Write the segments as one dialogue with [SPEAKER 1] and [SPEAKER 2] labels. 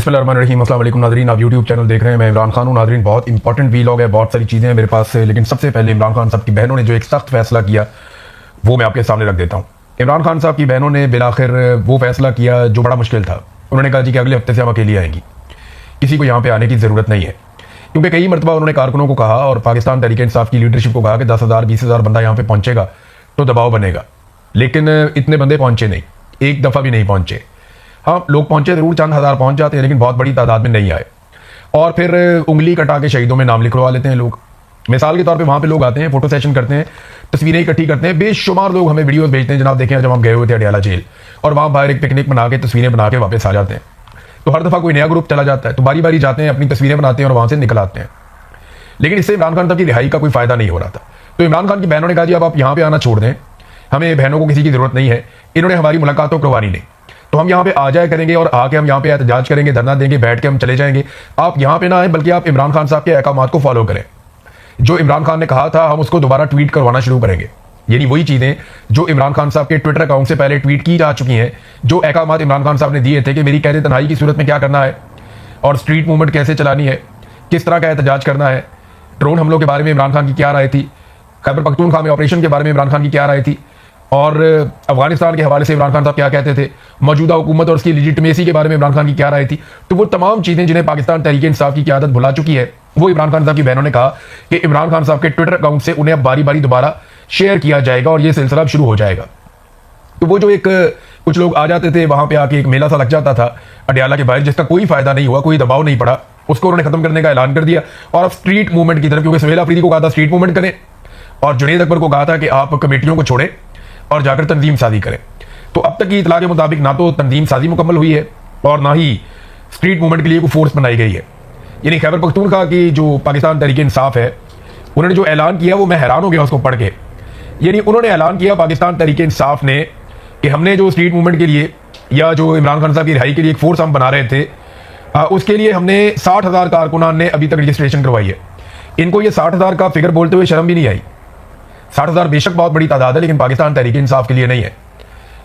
[SPEAKER 1] बिस्मिल्लाहिर्रहमानिर्रहीम। अस्सलाम वालेकुम नाज़रीन, आप यूट्यूब चैनल देख रहे हैं। मैं इमरान खान हूँ। नाज़रीन, बहुत इंपॉर्टेंट वीलॉग है, बहुत सारी चीज़ें हैं मेरे पास से, लेकिन सबसे पहले इमरान खान साहब की बहनों ने जो एक सख्त फैसला किया वो मैं आपके सामने रख देता हूँ। इमरान खान साहब की बहनों ने बिलाखिर वो फैसला किया जो बड़ा मुश्किल था। उन्होंने कहा जी कि अगले हफ्ते से हम अकेली आएंगी, किसी को यहाँ पे आने की ज़रूरत नहीं है। क्योंकि कई मरतबा उन्होंने कारकुनों को कहा और पाकिस्तान तहरीक इंसाफ की लीडरशिप को कहा कि 10,000 20,000 बंदा यहाँ पे पहुँचेगा तो दबाव बनेगा, लेकिन इतने बंदे पहुँचे नहीं, एक दफ़ा भी नहीं पहुँचे। हाँ, लोग पहुंचे जरूर, चंद हज़ार पहुंच जाते हैं, लेकिन बहुत बड़ी तादाद में नहीं आए। और फिर उंगली कटा के शहीदों में नाम लिखवा लेते हैं लोग। मिसाल के तौर पे वहाँ पे लोग आते हैं, फोटो सेशन करते हैं, तस्वीरें इकट्ठी करते हैं। बेशुमार लोग हमें वीडियोस भेजते हैं, जनाब देखें जब हम गए हुए थे अडियाला जेल, और वहाँ बाहर एक पिकनिक बना के तस्वीरें बना के वापस आ जाते हैं। तो हर दफ़ा कोई नया ग्रुप चला जाता है, तो बारी बारी जाते हैं, अपनी तस्वीरें बनाते हैं और वहाँ से निकल आते हैं। लेकिन इससे इमरान खान साहब की रिहाई का कोई फ़ायदा नहीं हो रहा था। तो इमरान खान की बहनों ने कहा जी अब आप यहाँ पे आना छोड़ दें, हमें बहनों को किसी की ज़रूरत नहीं है, इन्होंने हमारी मुलाकात तो करवानी नहीं, तो हम यहाँ पे आ जाया करेंगे और आके हम यहाँ पे एहतजाज करेंगे, धरना देंगे, बैठ के हम चले जाएंगे। आप यहाँ पे ना आए, बल्कि आप इमरान खान साहब के अहकामात को फॉलो करें। जो इमरान खान ने कहा था हम उसको दोबारा ट्वीट करवाना शुरू करेंगे, यानी वही चीज़ें जो इमरान खान साहब के ट्विटर अकाउंट से पहले ट्वीट की जा चुकी हैं, जो अहकामात इमरान खान साहब ने दिए थे कि मेरी कैद तन्हाई की सूरत में क्या करना है और स्ट्रीट मूवमेंट कैसे चलानी है, किस तरह का एहतजाज करना है, ड्रोन हमलों के बारे में इमरान खान की क्या राय थी, खैबर पख्तूनख्वा में ऑपरेशन के बारे में इमरान खान की क्या राय थी, और अफगानिस्तान के हवाले से इमरान खान साहब क्या कहते थे, मौजूदा हुकूमत और उसकी लिजिटिमेसी के बारे में इमरान खान की क्या राय थी। तो वो तमाम चीज़ें जिन्हें पाकिस्तान तहरीक इंसाफ की क़यादत भुला चुकी है, वो इमरान खान साहब की बहनों ने कहा कि इमरान खान साहब के ट्विटर अकाउंट से उन्हें अब बारी बारी दोबारा शेयर किया जाएगा और ये सिलसिला शुरू हो जाएगा। तो वो जो एक कुछ लोग आ जाते थे, वहाँ पर आके एक मेला सा लग जाता था अडियाला के बाहर, जिसका कोई फ़ायदा नहीं हुआ, कोई दबाव नहीं पड़ा, उसको उन्होंने ख़त्म करने का ऐलान कर दिया। और अब स्ट्रीट मूवमेंट की तरफ, क्योंकि सुहेल अफरीदी को कहा था स्ट्रीट मूवमेंट करें और जुनैद अकबर को कहा था कि आप कमेटियों को छोड़ें और जाकर तंजीम साजी करें। तो अब तक की इतला के मुताबिक ना तो तंजीम साजी मुकम्मल हुई है और ना ही स्ट्रीट मूवमेंट के लिए कोई फोर्स बनाई गई है। यानी खैबर पख्तूनख्वा की जो पाकिस्तान तहरीक इंसाफ है, उन्होंने जो ऐलान किया वो मैं हैरान हो गया उसको पढ़ के। यानी उन्होंने ऐलान किया पाकिस्तान तहरीक इंसाफ ने कि हमने जो स्ट्रीट मूवमेंट के लिए या जो इमरान खान साहब की रिहाई के लिए एक फोर्स हम बना रहे थे, उसके लिए हमने 60,000 कारकुनान ने अभी तक रजिस्ट्रेशन करवाई है। इनको ये 60,000 का फिगर बोलते हुए शर्म भी नहीं आई। 60,000 बेशक बहुत बड़ी तादाद है, लेकिन पाकिस्तान तहरीक इंसाफ के लिए नहीं है।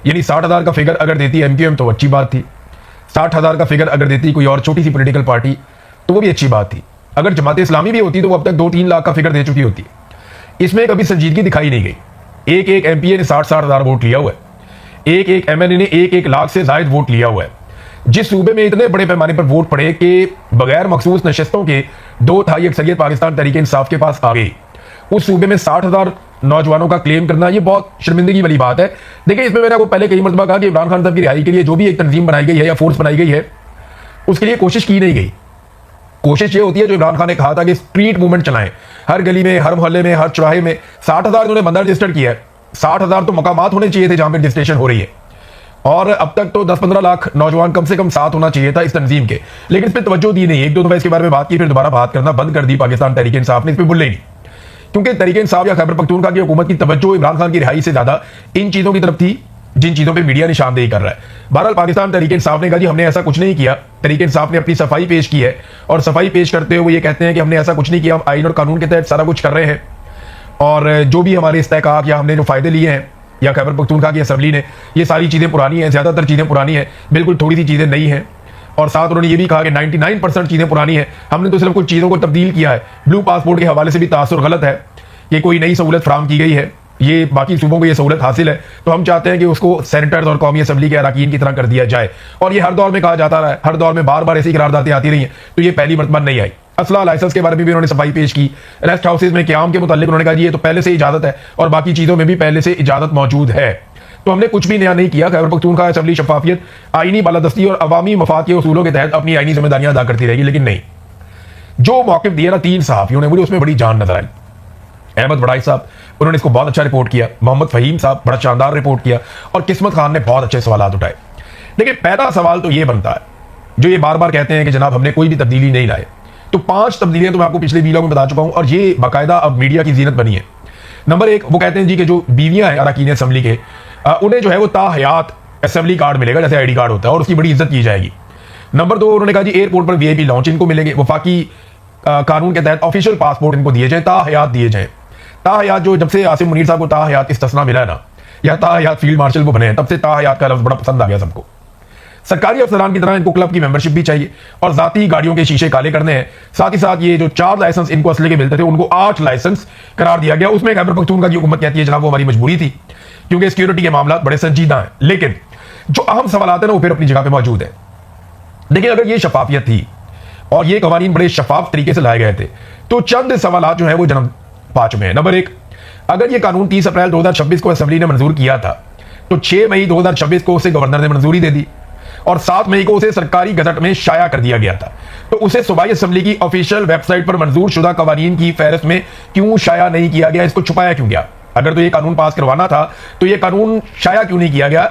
[SPEAKER 1] यानी 60,000 का फिगर अगर देती MQM तो अच्छी बात थी, 60,000 का फिगर अगर देती कोई और छोटी सी पॉलिटिकल पार्टी तो वो भी अच्छी बात थी। अगर जमात इस्लामी भी होती तो वो अब तक 2-3 लाख का फिगर दे चुकी होती। इसमें कभी संजीदगी दिखाई नहीं गई। एक एक MPA ने 60,000 वोट लिया हुआ है, एक एक MNA ने 1-1 लाख से जायद वोट लिया हुआ है। जिस सूबे में इतने बड़े पैमाने पर वोट पड़े कि बगैर मखसूस नशस्तों के 2/3 अक्सरियत पाकिस्तान तहरीक इंसाफ के पास आ गई, उस सूबे में 60,000 नौजवानों का क्लेम करना ये बहुत शर्मिंदगी वाली बात है। देखिए, इसमें मैंने आपको पहले कई मरतबा कहा कि इमरान खान साहब की रिहाई के लिए जो भी एक तंजीम बनाई गई है या फोर्स बनाई गई है, उसके लिए कोशिश की नहीं गई। कोशिश ये होती है जो इमरान खान ने कहा था कि स्ट्रीट मूवमेंट चलाएं, हर गली में, हर मोहल्ले में, हर चौराहे में। 60,000 इन्होंने बंदा रजिस्टर्ड किया है, 60,000 तो मकामात होने चाहिए थे जहां पर रजिस्ट्रेशन हो रही है, और अब तक तो 10-15 लाख नौजवान कम से कम साथ होना चाहिए था इस तंजीम के, लेकिन इस पर तवज्जो दी नहीं। 1-2 दफा इसके बारे में बात की, फिर दोबारा बात करना बंद कर दी पाकिस्तान तहरीक इंसाफ ने, इस पर बोले नहीं, क्योंकि तहरीक इंसाफ या खैबर पख्तूनख्वा की हुकूमत की तवज्जो इमरान खान की रिहाई से ज्यादा इन चीजों की तरफ थी जिन चीजों पे मीडिया निशानदेही कर रहा है। बहरहाल पाकिस्तान तहरीक इंसाफ ने कहा जी हमने ऐसा कुछ नहीं किया। तहरीक इंसाफ ने अपनी सफाई पेश की है और सफाई पेश करते हुए ये कहते हैं कि हमने ऐसा कुछ नहीं किया, हम आइन और कानून के तहत सारा कुछ कर रहे हैं, और जो भी हमारे इस्तेहकाक या हमने जो फायदे लिए हैं या खैबर पख्तूनख्वा की असम्बली ने, ये सारी चीज़ें पुरानी हैं, ज़्यादातर चीज़ें पुरानी हैं, बिल्कुल थोड़ी सी चीज़ें नई हैं। और साथ उन्होंने ये भी कहा कि 99% चीज़ें पुरानी हैं, हमने तो सिर्फ कुछ चीज़ों को तब्दील किया है। ब्लू पासपोर्ट के हवाले से भी तासुर गलत है कि कोई नई सहूलत फराम की गई है, ये बाकी सूबों को ये सहूलत हासिल है, तो हम चाहते हैं कि उसको सेनेटर्स और कौमी असम्बली के अरकान की तरह कर दिया जाए। और ये हर दौर में कहा जाता रहा है, हर दौर में बार बार ऐसी करारदादें आती रही हैं, तो ये पहली मरतबा नहीं आई। असला लाइसेंस के बारे में भी उन्होंने सफाई पेश की। रेस्ट हाउसेज में क़याम के मुतालिक उन्होंने कहा जी ये तो पहले से इजाज़त है और बाकी चीज़ों में भी पहले से इजाज़त मौजूद है, तो हमने कुछ भी नया नहीं किया। खैबर पख्तूनख्वा असम्बली शफाफियत, आईनी बालादस्ती और अवामी मफाद के उसूलों के तहत अपनी आईनी जिम्मेदारियां अदा करती रहेगी। लेकिन नहीं, जो मौक़िफ़ दिया ना 3 सहाफ़ियों ने, मुझे उसमें बड़ी जान नजर आई। अहमद बड़ाई साहब, उन्होंने इसको बहुत अच्छा रिपोर्ट किया, मोहम्मद फ़हीम साहब बड़ा शानदार रिपोर्ट किया, और किस्मत खान ने बहुत अच्छे सवाल उठाए। लेकिन पहला सवाल तो ये बनता है, जो ये बार बार कहते हैं कि जनाब हमने कोई भी तब्दीली नहीं लाए, तो 5 तब्दीलियां तो मैं आपको पिछले वीडियो में बता चुका हूं और ये बाकायदा अब मीडिया की जीनत बनी है। नंबर 1, वो कहते हैं जी कि जो बीवियां हैं अरकान असम्बली के, उन्हें जो है वो ताहयात असम्बली कार्ड मिलेगा, जैसे ID कार्ड होता है, और उसकी बड़ी इज्जत की जाएगी। नंबर 2, उन्होंने कहा जी एयरपोर्ट पर VIP लॉन्च इनको मिलेंगे, वफाकी कानून के तहत ऑफिशियल पासपोर्ट इनको दिए जाए, ताहयात दिए जाए। ताहयात जो जब से आसिम मुनीर साहब को ताहयात इस्तिस्ना मिला है ना, या ताहयात फील्ड मार्शल को बने हैं, तब से ताहयात का लफ्ज़ बड़ा पसंद आ गया सबको। सरकारी अफसरान की तरह इनको क्लब की मेंबरशिप भी चाहिए और जाती गाड़ियों के शीशे काले करने हैं। साथ ही साथ ये जो 4 लाइसेंस इनको असले के मिलते थे उनको 8 लाइसेंस करार दिया गया। उसमें खैबर पख्तूनख्वा की हुकूमत कहती है जनाब वो हमारी मजबूरी थी क्योंकि सिक्योरिटी के मामला बड़े संजीदा हैं। लेकिन जो अहम सवाल आते हैं ना वो फिर अपनी जगह पर मौजूद है। देखिए, अगर ये शफाफियत थी और ये कवानीन बड़े शफाफ तरीके से लाए गए थे तो चंद सवाल जो है वो जन्म पा चुके हैं। नंबर 1, अगर ये कानून 30 अप्रैल 2026 को असेंबली ने मंजूर किया था तो 6 मई 2026 को उसे गवर्नर ने मंजूरी दे दी और 7 मई को उसे सरकारी गजट में शाया कर दिया गया था। तो उसे सूबाई असेंबली की ऑफिशियल वेबसाइट पर मंजूर शुदा कवानीन की फहरिस्त में क्यों शाया नहीं किया गया? इसको छुपाया क्यों गया? अगर तो ये कानून पास करवाना था तो ये कानून शाया क्यों नहीं किया गया?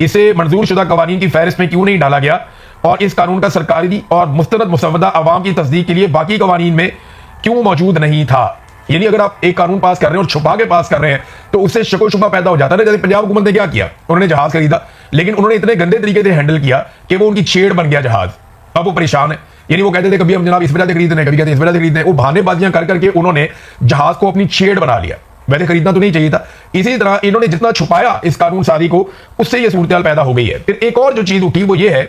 [SPEAKER 1] इसे मंजूर शुदा कवानीन की फहरिस्त में क्यों नहीं डाला गया? और इस कानून का सरकारी और मुस्तरद मुसवदा अवाम की तस्दीक के लिए बाकी कवानीन में क्यों मौजूद नहीं था? यानी अगर आप एक कानून पास कर रहे हैं और छुपा के पास कर रहे हैं तो उससे शको शुबा पैदा हो जाता है। जैसे पंजाब हुकूमत ने क्या किया, उन्होंने जहाज खरीदा लेकिन उन्होंने इतने गंदे तरीके से हैंडल किया कि वो उनकी छेड़ बन गया जहाज। अब वो परेशान है। यानी वो कहते थे कभी हम जनाब इस वजह से खरीदने, कभी कहते इस वजह से खरीदने। वो बहानेबाजियां कर करके उन्होंने जहाज को अपनी छेड़ बना लिया। वैसे खरीदना तो नहीं चाहिए था। इसी तरह इन्होंने जितना छुपाया इस कानून साजी को उससे ये सूरत पैदा हो गई है। फिर एक और जो चीज उठी वो ये है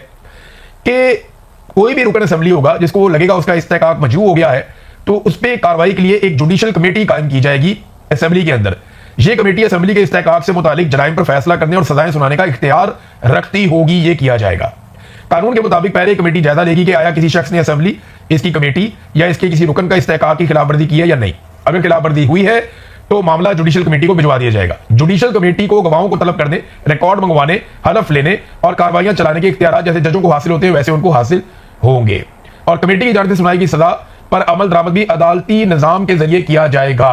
[SPEAKER 1] कि कोई भी रुकन असेंबली होगा जिसको लगेगा उसका इस्तेहकाक मंजूर हो गया है तो उस पर कार्रवाई के लिए एक जुडिशल कमेटी कायम की जाएगी असेंबली के अंदर। यह कमेटी असेंबली के इस्तेहकाक से मुतालिक जराइम पर फैसला करने और सजाएं सुनाने का इख्तियार रखती होगी। यह किया जाएगा। कानून के मुताबिक पहले कमेटी जायजा लेगी कि आया किसी शख्स ने असेंबली, इसकी कमेटी या इसके किसी रुकन का इस्तेहकाक की खिलाफवर्जी की है या नहीं। अगर खिलाफवर्जी हुई है तो मामला जुडिशल कमेटी को भिजवा दिया जाएगा। जुडिशल कमेटी को गवाहों को तलब करने, रिकॉर्ड मंगवाने, हलफ लेने और कार्रवाइयां चलाने के इख्तियार जैसे जजों को हासिल होते हैं वैसे उनको हासिल होंगे। और कमेटी की जानिब से सुनाई की सजा पर अमल दरामद भी अदालती निजाम के जरिए किया जाएगा।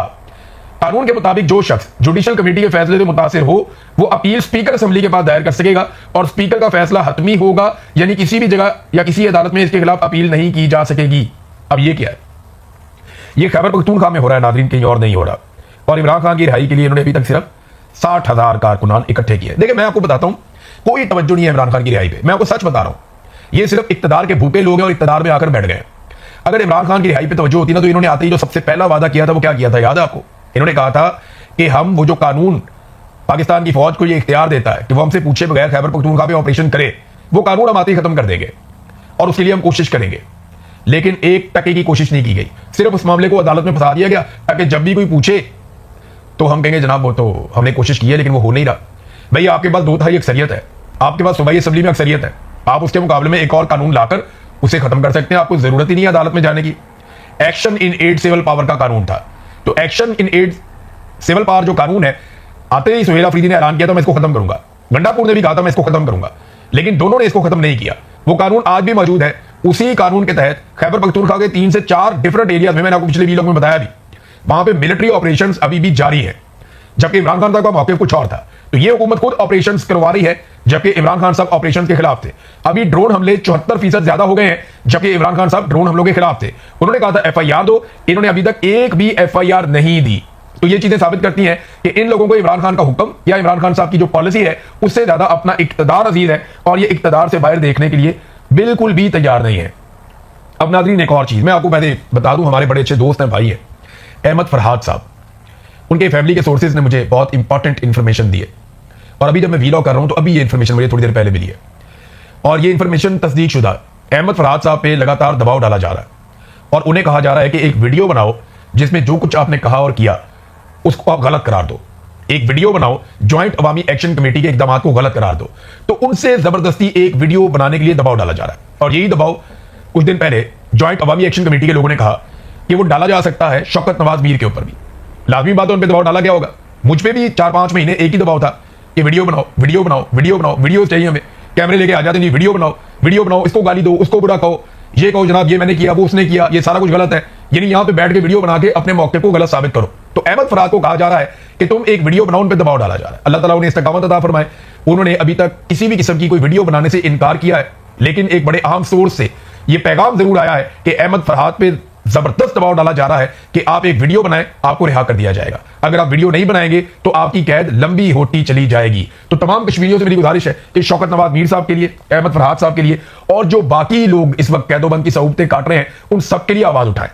[SPEAKER 1] कानून के मुताबिक जो शख्स जुडिशल कमेटी के फैसले से मुतासिर हो वो अपील स्पीकर असेंबली के पास दायर कर सकेगा और स्पीकर का फैसला हतमी होगा, यानी किसी भी जगह या किसी अदालत में इसके खिलाफ अपील नहीं की जा सकेगी। अब ये क्या है? ये खैबर पख्तूनख्वा में हो रहा है नाज़रीन, कहीं और नहीं हो रहा। और इमरान खान की रिहाई के लिए इन्होंने अभी तक सिर्फ 60,000 कारकुनान इकट्ठे किए। देखिए, मैं आपको बताता हूं कोई तवज्जो नहीं है इमरान खान की रिहाई पे। मैं आपको सच बता रहा हूं, ये सिर्फ इक्तदार के भूखे लोग हैं और इक्तदार में आकर बैठ गए। अगर इमरान खान की रिहाई पे तवज्जो होती ना तो इन्होंने आते ही जो सबसे पहला वादा किया था वो क्या किया था, याद है आपको? इन्होंने कहा था कि हम वो जो कानून पाकिस्तान की फौज को ये इख्तियार देता है कि वो हमसे पूछे बगैर खैबर पख्तूनख्वा पे ऑपरेशन करे, वो कानून हम आते ही खत्म कर देंगे और उसके लिए हम कोशिश करेंगे। लेकिन 1% की कोशिश नहीं की गई। सिर्फ उस मामले को अदालत में फंसा दिया गया ताकि जब भी कोई पूछे तो हम कहेंगे जनाब वो तो हमने कोशिश की है लेकिन वो हो नहीं रहा। भैया आपके पास 2/3 अक्सरियत है, आपके पास सूबाई असेंबली में अक्सरियत है, आप उसके मुकाबले में एक और कानून लाकर उसे खत्म कर सकते हैं। आपको जरूरत ही नहीं है अदालत में जाने की। Action in aid civil power का कानून था, तो action in aid civil power जो कानून है, आते ही सुहेल अफरीदी ने ऐलान किया था मैं इसको खत्म करूंगा, गंडापुर ने भी कहा था मैं इसको खत्म करूंगा, लेकिन दोनों ने इसको खत्म नहीं किया। वो कानून आज भी मौजूद है। उसी कानून के तहत खैबर पख्तूनख्वा के 3 से 4 डिफरेंट एरियाज में, मैंने आपको पिछले वीडियो में बताया भी, वहां पे मिलिट्री ऑपरेशंस अभी भी जारी है, जबकि इमरान खान साहब का मौके कुछ और था। तो ये हुकूमत खुद ऑपरेशंस करवा रही है जबकि इमरान खान साहब ऑपरेशंस के खिलाफ थे। अभी ड्रोन हमले 74% ज्यादा हो गए हैं जबकि इमरान खान साहब ड्रोन हमलों के खिलाफ थे। उन्होंने कहा था FIR दो, इन्होंने अभी तक एक भी FIR नहीं दी। तो ये चीजें साबित करती हैं कि इन लोगों को इमरान खान का हुक्म या इमरान खान साहब की जो पॉलिसी है उससे ज्यादा अपना इक्तदार अजीज है और ये इक्तदार से बाहर देखने के लिए बिल्कुल भी तैयार नहीं है। अब नाज़रीन एक और चीज मैं आपको पहले बता दूं, हमारे बड़े अच्छे दोस्त हैं, भाई है अहमद फरहाद साहब, उनके फैमिली के सोर्सेज ने मुझे बहुत इंपॉर्टेंट इंफॉर्मेशन दी है और अभी जब मैं वीलॉग कर रहा हूं तो अभी ये इंफॉर्मेशन मुझे थोड़ी देर पहले मिली है और ये इंफॉर्मेशन तस्दीक शुदा। अहमद फरहाद साहब पे लगातार दबाव डाला जा रहा है और उन्हें कहा जा रहा है कि एक वीडियो बनाओ जिसमें जो कुछ आपने कहा और किया उसको आप गलत करार दो। एक वीडियो बनाओ, ज्वाइंट अवामी एक्शन कमेटी के इकदाम को गलत करार दो। तो उनसे जबरदस्ती एक वीडियो बनाने के लिए दबाव डाला जा रहा है और यही दबाव कुछ दिन पहले ज्वाइंट अवामी एक्शन कमेटी के लोगों ने कहा कि वो डाला जा सकता है शौकत नवाज मीर के ऊपर भी। लाजमी बात है उन पर दबाव डाला गया होगा। मुझ पर भी 4-5 महीने एक ही दबाव था कि वीडियो बनाओ, वीडियो बनाओ, वीडियो बनाओ, वीडियो चाहिए हमें, कैमरे लेके आ जाते नहीं, वीडियो बनाओ, वीडियो बनाओ, इसको गाली दो, उसको बुरा कहो, ये कहो जनाब ये मैंने किया, वो उसने किया, ये सारा कुछ गलत है। यानी यहां पे बैठ के वीडियो बना के अपने मौके को गलत साबित करो। तो अहमद फरहाद को कहा जा रहा है कि तुम एक वीडियो बनाओ, उन पे दबाव डाला जा रहा है। अल्लाह ताला उन्हें इस्तकामत अता फरमाए। उन्होंने अभी तक किसी भी किस्म की कोई वीडियो बनाने से इनकार किया है, लेकिन एक बड़े अहम सोर्स से यह पैगाम जरूर आया है कि अहमद फरहाद पे जबरदस्त दबाव डाला जा रहा है कि आप एक वीडियो बनाएं, आपको रिहा कर दिया जाएगा। अगर आप वीडियो नहीं बनाएंगे तो आपकी कैद लंबी होती चली जाएगी। तो तमाम कश्मीरियों से मेरी गुजारिश है कि शौकत नवाज मीर साहब के लिए, अहमद फरहाद साहब के लिए और जो बाकी लोग इस वक्त कैदोबंद की सऊबतें काट रहे हैं उन सबके लिए आवाज उठाएं।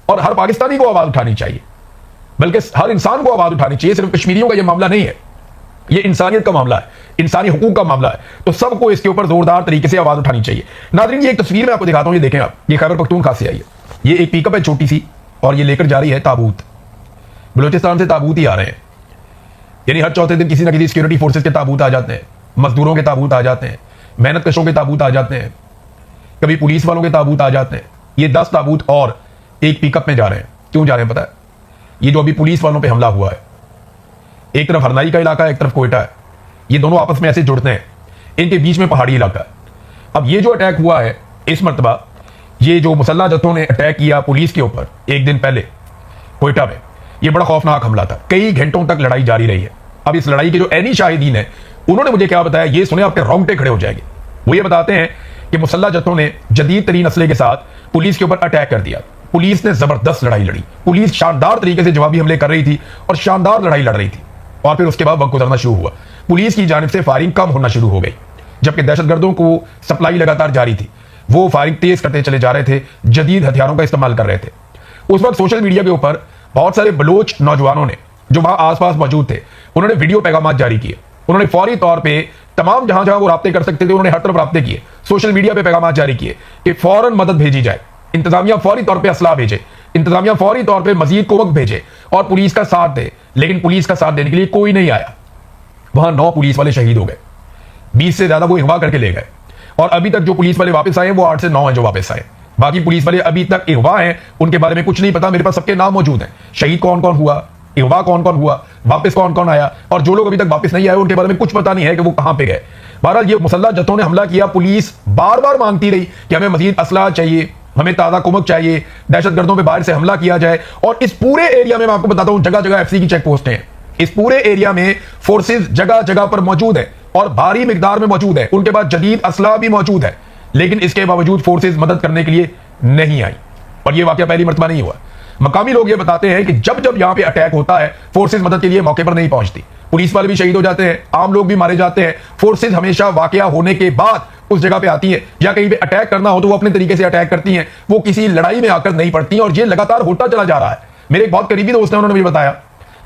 [SPEAKER 1] और हर पाकिस्तानी को आवाज उठानी चाहिए, बल्कि हर इंसान को आवाज उठानी चाहिए। सिर्फ कश्मीरियों का यह मामला नहीं है, ये इंसानियत का मामला है, इंसानी हुकूक का मामला है, तो सबको इसके ऊपर जोरदार तरीके से आवाज उठानी चाहिए। नाज़रीन, ये एक तस्वीर मैं आपको दिखाता हूं, ये देखें आप, ये खैबर पख्तूनख्वा से आई है। ये एक पिकअप है छोटी सी, और ये लेकर जा रही है ताबूत। बलूचिस्तान से ताबूत ही आ रहे हैं, यानी हर चौथे दिन किसी ना किसी सिक्योरिटी फोर्सेज के ताबूत आ जाते हैं, मजदूरों के ताबूत आ जाते हैं, मेहनत कशों के ताबूत आ जाते हैं, कभी पुलिस वालों के ताबूत आ जाते हैं। ये 10 ताबूत और एक पिकअप में जा रहे हैं। क्यों जा रहे हैं पता है? ये जो अभी पुलिस वालों पे हमला हुआ है, एक तरफ हरनाई का इलाका है, एक तरफ कोयटा है, ये दोनों आपस में ऐसे जुड़ते हैं, इनके बीच में पहाड़ी इलाका है। अब ये जो अटैक हुआ है इस मरतबा, ये जो मुसल्लह जत्थों ने अटैक किया पुलिस के ऊपर एक दिन पहले कोयटा में, ये बड़ा खौफनाक हमला था। कई घंटों तक लड़ाई जारी रही है। अब इस लड़ाई के जो ऐनी शाहिदीन है, उन्होंने मुझे क्या बताया, ये सुने आपके रोंगटे खड़े हो जाएंगे। वो ये बताते हैं कि मुसल्लह जत्थों ने जदीद तरीन असले के साथ पुलिस के ऊपर अटैक कर दिया। पुलिस ने जबरदस्त लड़ाई लड़ी, पुलिस शानदार तरीके से जवाबी हमले कर रही थी और शानदार लड़ाई लड़ रही थी। और फिर उसके बाद वक्त गुजरना शुरू हुआ, पुलिस की जानिब से फायरिंग कम होना शुरू हो गई, जबकि दहशतगर्दों को सप्लाई लगातार जारी थी। वो फायरिंग तेज करते चले जा रहे थे, जदीद हथियारों का इस्तेमाल कर रहे थे। उस वक्त सोशल मीडिया के ऊपर बहुत सारे बलोच नौजवानों ने जो वहां आसपास मौजूद थे, उन्होंने वीडियो पैगाम जारी किए। उन्होंने फौरी तौर पे तमाम जहां जहां वो राब्ते कर सकते थे, उन्होंने हर तरफ राब्ते किए, सोशल मीडिया पे पैगाम जारी किए कि फौरन मदद भेजी जाए, इंतजामिया फौरी तौर पे असला भेजे, इंतजामिया फौरी तौर पे मजीद कुवत भेजे और पुलिस का साथ दे। लेकिन पुलिस का साथ देने के लिए कोई नहीं आया। वहां 9 पुलिस वाले शहीद हो गए, 20 से ज्यादा वो अगवा करके ले गए। और अभी तक जो पुलिस वाले वापस आए वो 8 से 9 हैं जो वापस आए। बाकी पुलिस वाले अभी तक अगवा हैं, उनके बारे में कुछ नहीं पता। मेरे पास सबके नाम मौजूद हैं, शहीद कौन कौन हुआ, अगवा कौन कौन हुआ, वापस कौन कौन आया, और जो लोग अभी तक वापस नहीं आए उनके बारे में कुछ पता नहीं है कि वो कहां पे गए। बहरहाल ये मुसल्लह जत्थों ने हमला किया, पुलिस बार बार मांगती रही कि हमें मजीद असला चाहिए, हमें ताज़ा कुमक चाहिए, दहशतगर्दों पे बाहर से हमला किया जाए। और इस पूरे एरिया में मैं आपको बताता हूं, जगह जगह एफसी की चेक पोस्ट हैं। इस पूरे एरिया में फोर्सेस जगह जगह पर मौजूद है और भारी मिकदार में मौजूद है, उनके पास जदीद असला भी मौजूद है। लेकिन इसके बावजूद फोर्सेस मदद करने के लिए नहीं आई। और यह वाकया पहली मरतबा नहीं हुआ। मकामी लोग ये बताते हैं कि जब जब यहां पे अटैक होता है, फोर्सेस मदद के लिए मौके पर नहीं पहुंचती, पुलिस वाले भी शहीद हो जाते हैं, आम लोग भी मारे जाते हैं। फोर्सेस हमेशा वाकया होने के बाद उस जगह पे आती है, या कहीं पे अटैक करना हो तो वो अपने तरीके से अटैक करती हैं, वो किसी लड़ाई में आकर नहीं पड़ती। और ये लगातार होता चला जा रहा है। मेरे एक बहुत करीबी दोस्त हैं, उन्होंने मुझे बताया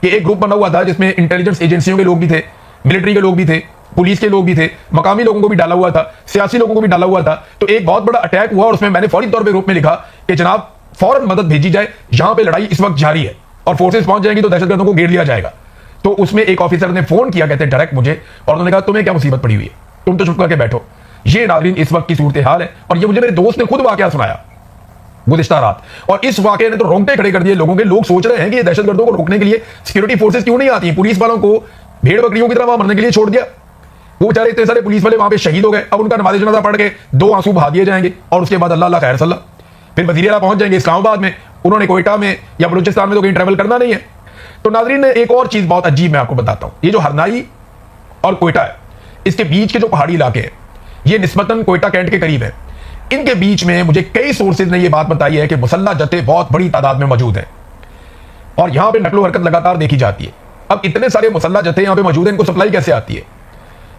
[SPEAKER 1] कि एक ग्रुप बना हुआ था जिसमें इंटेलिजेंस एजेंसियों के लोग भी थे, मिलिट्री के लोग भी थे, पुलिस के लोग भी थे, मकामी लोगों को भी डाला हुआ था, सियासी लोगों को भी डाला हुआ था। तो एक बहुत बड़ा अटैक हुआ और उसमें मैंने फौरी तौर पर ग्रुप में लिखा कि जनाब फौरन मदद भेजी जाए, यहां पे लड़ाई इस वक्त जारी है और फोर्सेस पहुंच जाएंगी तो दहशतगर्दों को घेर लिया जाएगा। तो उसमें एक ऑफिसर ने फोन किया, कहते डायरेक्ट मुझे, और उन्होंने कहा तुम्हें क्या मुसीबत पड़ी हुई है, तुम तो चुप करके बैठो। ये नाज़रीन इस वक्त की सूरत हाल है। और ये मुझे मेरे दोस्त ने खुद वाकया सुनाया गुज़िश्ता रात, और इस वाकये ने तो रोंगटे खड़े कर दिए लोगों के। लोग सोच रहे हैं कि ये दहशतगर्दों को रोकने के लिए सिक्योरिटी फोर्सेस क्यों नहीं आती, पुलिस वालों को भेड़ बकरियों की तरह वहां मरने के लिए छोड़ दिया। वो बेचारे इतने सारे पुलिस वाले वहां पे शहीद हो गए, अब उनका नमाज़ जनाज़ा पढ़ के 2 आंसू बहा दिए जाएंगे और उसके बाद अल्लाह खैर सल्ला, फिर वज़ीर-ए-आला पहुंच जाएंगे इस्लामाबाद में। उन्होंने कोयटा में या बलूचिस्तान में तो कहीं ट्रैवल करना नहीं है। तो नाज़रीन, एक और चीज बहुत अजीब मैं आपको बताता हूं, ये जो हरनाई और कोयटा है, इसके बीच के जो पहाड़ी इलाके हैं, ये निस्बतन कोयटा कैंट के करीब है। इनके बीच में मुझे कई सोर्सेज ने यह बात बताई है कि मुसल्लह जत्थे बहुत बड़ी तादाद में मौजूद हैं और यहां पे नकलो हरकत लगातार देखी जाती है। अब इतने सारे मुसल्लह जत्थे यहां पे मौजूद हैं, इनको सप्लाई कैसे आती है,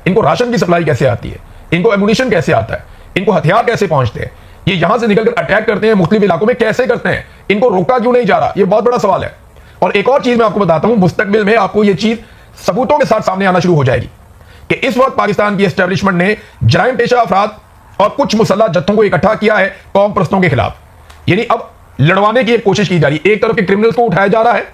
[SPEAKER 1] इनको राशन की सप्लाई कैसे आती है, इनको एमुनिशन कैसे आता है, इनको हथियार कैसे पहुंचते हैं, ये यहां से निकलकर अटैक करते हैं मुख्तलिफ इलाकों में कैसे करते हैं, इनको रोका क्यों नहीं जा रहा, ये बहुत बड़ा सवाल है। और एक और चीज मैं आपको बताता हूं, मुस्तकबिल में आपको ये चीज सबूतों के साथ सामने आना शुरू हो जाएगी कि इस वक्त पाकिस्तान की एस्टेब्लिशमेंट ने जराइम पेशा अफराद और कुछ मुसल्लह जत्थों को इकट्ठा किया है कौम परस्तों के खिलाफ। यानी अब लड़वाने की एक कोशिश की जा रही है। एक तरफ के क्रिमिनल्स को उठाया जा रहा है,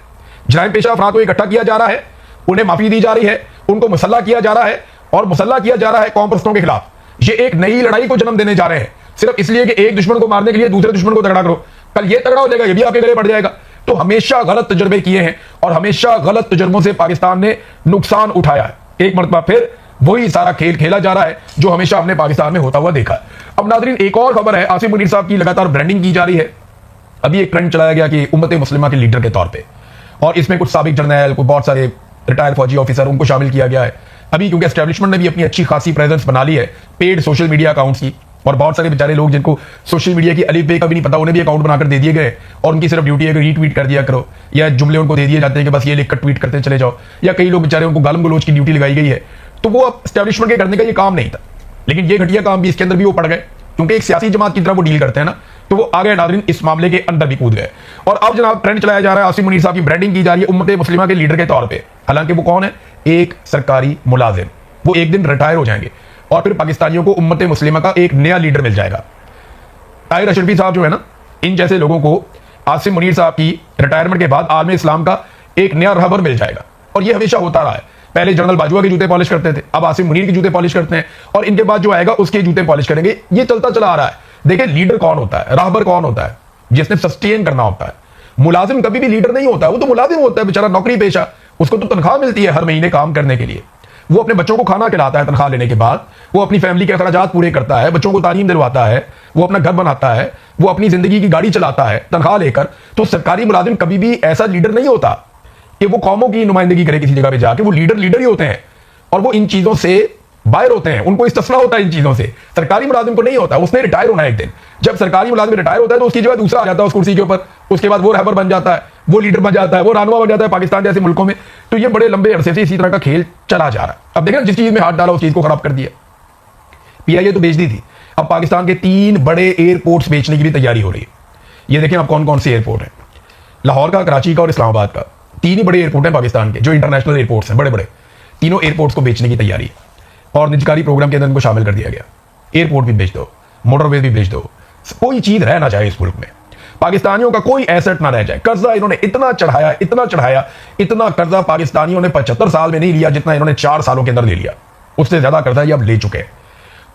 [SPEAKER 1] जराइम पेशा अफराद को इकट्ठा किया जा रहा है, उन्हें माफी दी जा रही है, उनको मुसल्लह किया जा रहा है और मुसल्लह किया जा रहा है कौम परस्तों के खिलाफ। ये एक नई लड़ाई को जन्म देने जा रहे हैं, सिर्फ इसलिए कि एक दुश्मन को मारने के लिए दूसरे दुश्मन को तगड़ा करो, कल ये तगड़ा हो जाएगा, ये भी आपके गले पड़ जाएगा। तो हमेशा गलत तजर्बे किए हैं और हमेशा गलत तजर्बों से पाकिस्तान ने नुकसान उठाया है। एक मरतबा फिर वही सारा खेल खेला जा रहा है जो हमेशा हमने पाकिस्तान में होता हुआ देखा है। अब नाज़रीन, एक और खबर है, आसिम मुनीर साहब की लगातार ब्रांडिंग की जा रही है। अभी एक ट्रेंड चलाया गया कि उम्मत मुस्लिमा के लीडर के तौर पे, और इसमें कुछ साबिक जर्नैल, कुछ बहुत सारे रिटायर्ड फौजी ऑफिसर, उनको शामिल किया गया है। अभी क्योंकि एस्टेब्लिशमेंट ने भी अपनी अच्छी खासी प्रेजेंस बना ली है पेड सोशल मीडिया अकाउंट्स की, और बहुत सारे बेचारे लोग जिनको सोशल मीडिया की अलिफ बे का भी नहीं पता, उन्हें भी अकाउंट बनाकर दे दिए गए और उनकी सिर्फ ड्यूटी है कि रीट्वीट कर दिया करो, या जुमले उनको दे दिए जाते हैं कि बस ये लिखकर ट्वीट करते चले जाओ, या कई लोग बेचारे उनको गालम गलोच की ड्यूटी लगाई गई है। तो वो अब एस्टेब्लिशमेंट के करने का ये काम नहीं था, लेकिन ये घटिया काम भी इसके अंदर भी वो पड़ गए, क्योंकि एक सियासी जमात की तरह वो डील करते हैं ना, तो वो आ गए नाज़रीन, इस मामले के अंदर भी कूद गए। और अब जनाब ट्रेंड चलाया जा रहा है, आसिम मुनीर साहब की ब्रांडिंग की जा रही है उम्मत मुस्लिमा के लीडर के तौर पे। हालांकि वो कौन है, एक सरकारी मुलाजिम, वो एक दिन रिटायर हो जाएंगे और फिर पाकिस्तानियों को उम्मत मुस्लिमा का एक नया लीडर मिल जाएगा। ताहिर अशरफी साहब जो है ना, इन जैसे लोगों को आसिम मुनीर साहब की रिटायरमेंट के बाद आलम इस्लाम का एक नया रहबर मिल जाएगा। और ये हमेशा होता रहा है। पहले जनरल बाजवा के जूते पॉलिश करते थे, अब आसिम मुनीर के जूते पॉलिश करते हैं, और इनके बाद जो आएगा उसके जूते पॉलिश करेंगे। ये चलता चला आ रहा है। देखिए, लीडर कौन होता है, रहबर कौन होता है, जिसने सस्टेन करना होता है। मुलाजिम कभी भी लीडर नहीं होता है, वो तो मुलाजिम होता है बेचारा, नौकरी पेशा। उसको तो तनख्वाह मिलती है हर महीने काम करने के लिए। वो अपने बच्चों को खाना खिलाता है तनख्वाह लेने के बाद, वो अपनी फैमिली के अखराजात पूरे करता है, बच्चों को तालीम दिलवाता है, वो अपना घर बनाता है, वो अपनी जिंदगी की गाड़ी चलाता है तनख्वाह लेकर। तो सरकारी मुलाजिम कभी भी ऐसा लीडर नहीं होता कि वो कौमों की नुमाइंदगी करे किसी जगह पे जाके। वो लीडर ही होते हैं और वो इन चीजों से बाहर होते हैं। उनको इस्तिस्ना होता है इन चीजों से। सरकारी मुलाजिम को नहीं होता। उसने रिटायर होना है एक दिन। जब सरकारी मुलाजिम रिटायर होता है तो उसकी जगह दूसरा आ जाता है उस कुर्सी के ऊपर। उसके बाद वो रहबर बन जाता है, वो लीडर बन जाता है, वो रहनुमा बन जाता है पाकिस्तान जैसे मुल्कों में। तो ये बड़े लंबे अरसे से इसी तरह का खेल चला जा रहा है। अब देखना, जिस चीज में हाथ डाला उस चीज को खराब कर दिया। पीआईए तो बेच दी थी, अब पाकिस्तान के 3 बड़े एयरपोर्ट्स बेचने की भी तैयारी हो रही है। ये देखें अब कौन कौन से एयरपोर्ट हैं। लाहौर का, कराची का और इस्लामाबाद का। 3 ही बड़े एयरपोर्ट हैं पाकिस्तान के, जो इंटरनेशनल एयरपोर्ट्स हैं बड़े बड़े। तीनों एयरपोर्ट्स को बेचने की तैयारी है और निजकारी प्रोग्राम के अंदर इनको शामिल कर दिया गया। एयरपोर्ट भी बेच दो, मोटरवे भी बेच दो, कोई चीज रह ना जाए इस मुल्क में। पाकिस्तानियों का कोई एसेट ना रह जाए। कर्जा इन्होंने इतना चढ़ाया, इतना कर्जा पाकिस्तानियों ने 75 साल में नहीं लिया जितना इन्होंने 4 सालों के अंदर ले लिया। उससे ज्यादा कर्जा ये अब ले चुके हैं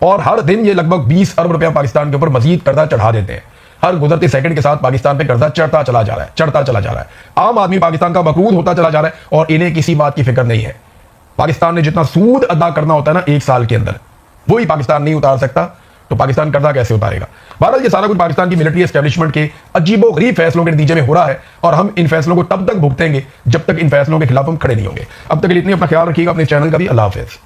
[SPEAKER 1] और हर दिन ये लगभग 20 अरब रुपया पाकिस्तान के ऊपर मजीद कर्जा चढ़ा देते हैं। हर गुजरते सेकंड के साथ पाकिस्तान पे कर्जा चढ़ता चला जा रहा है। आम आदमी पाकिस्तान का मकरूज होता चला जा रहा है और इन्हें किसी बात की फिक्र नहीं है। पाकिस्तान ने जितना सूद अदा करना होता है ना 1 साल के अंदर, वही पाकिस्तान नहीं उतार सकता। तो पाकिस्तान कर्जा कैसे उतारेगा? बहरहाल ये सारा कुछ पाकिस्तान की मिलिट्री एस्टेब्लिशमेंट के अजीबोगरीब फैसलों के नतीजे में हो रहा है और हम इन फैसलों को तब तक भुगतेंगे जब तक इन फैसलों के खिलाफ हम खड़े नहीं होंगे। अब तक के लिए इतनी, अपना ख्याल रखिएगा, अपने चैनल का भी। अल्लाह हाफिज़।